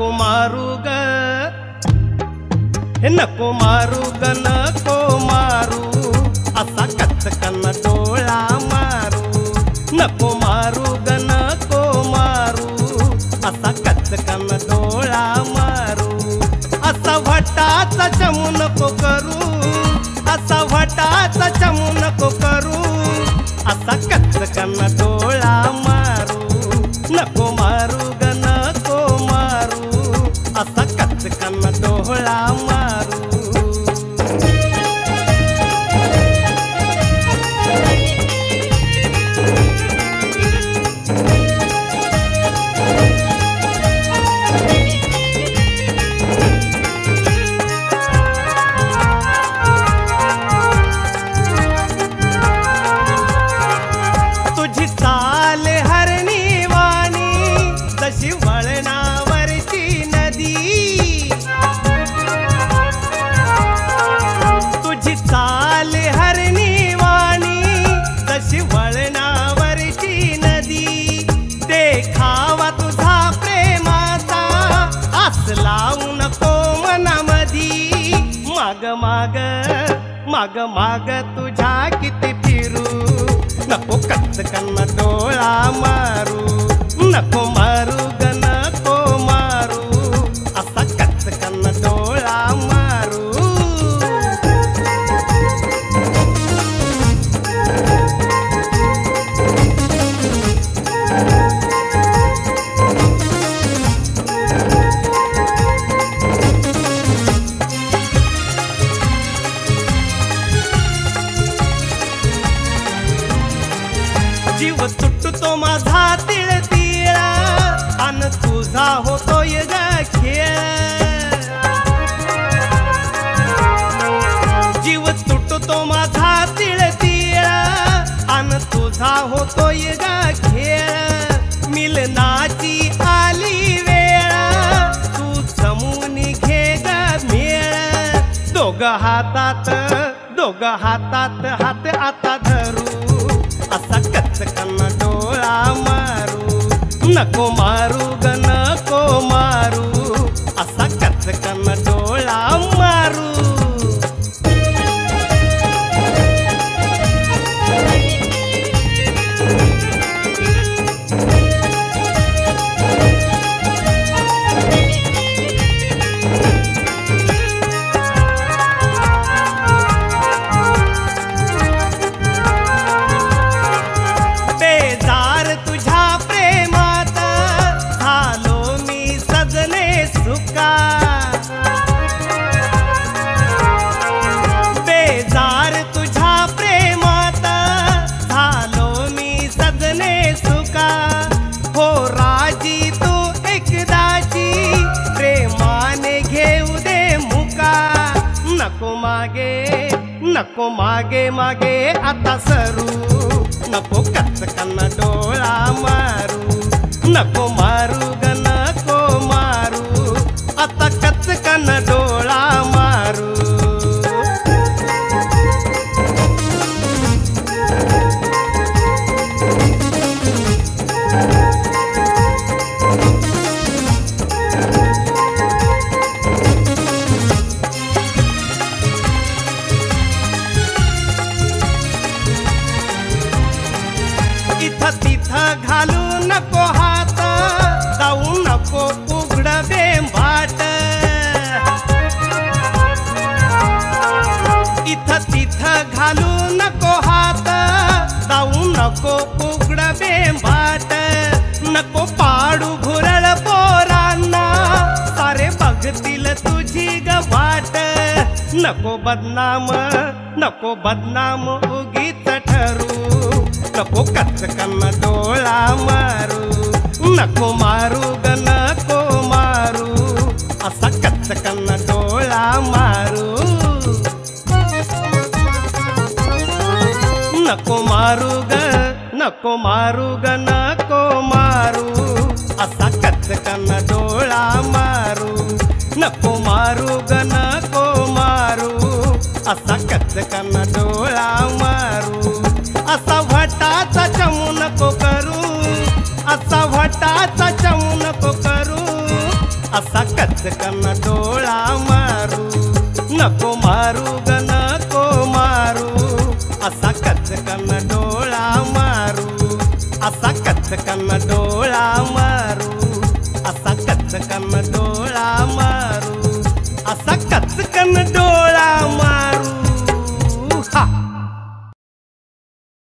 नको मारू ग, हे नको मारू ग, नको मारू असा कचकन डोळा मारू. नको मारू ग, नको मारू असा कचकन डोळा मारू. असा भटाचा चमू नको करू, असा भटाचा चमू नको करू असा कचकन डोळा मारू. नको मारू ग, नको मारू असा कचकन डोळा मारू. तुझी चाल हरणी वाणी तशी वळणावरची नदी. तुझी चाल हरणी वाणी तशी वळणावरची नदी. देखावा तुझा प्रेमाचा आस लावू नको मनामधी. माग माग माग माग तुझ्या किती फिरू नको कचकन डोळा मारू. नको मारू ग, नको मारू असा कचकन डोळा मारू. जीव तुटतो माझा तिळ तिळा अन तुझा होतोय ग खेळ. जीव तुटतो माझा तिळ तिळा अन तुझा होतोय ग खेळ. मिलनाची आली वेळ तू जमून घे ग मेळ. दोघ हातात हात आता धरू असा कचकन डोळा मारू. नको मारू ग, नको मारू असा कचकन डोळा मारू. बेजार तुझ्या प्रेमात झालो मी सजने सुका. हो राजी तू एकदाची प्रेमाने घेऊ दे मुका. नको मागे मागे आता सरू नको कचकन डोळा मारू. नको मारू ग, नको मारू आता कचकन डोळा मारू. इथं तिथं घालू नको हात, जाऊ नको उघड बेंबाट. इथं तिथं घालू नको हात, जाऊ नको उघड बेंबाट. नको पाडू भुरळ पोरांना सारे बघतील तुझी ग वाट. नको बदनाम उगीच ठरू नको कचकन डोळा मारू. नको मारू ग, नको मारू असा कचकन डोळा मारू. नको मारू ग, नको मारू ग, नको मारू असा कचकन डोळा मारू. नको मारू ग, नको मारू असा कचकन डोळा मारू. असा भटाचा चमू नको करू, असा भटाचा चमू नको करू असा कचकन डोळा मारू नको मारू ग नको मारू असा कचकन डोळा मारू असा कचकन डोळा मारू असा कचकन डोळा मारू असा कचकन डोळा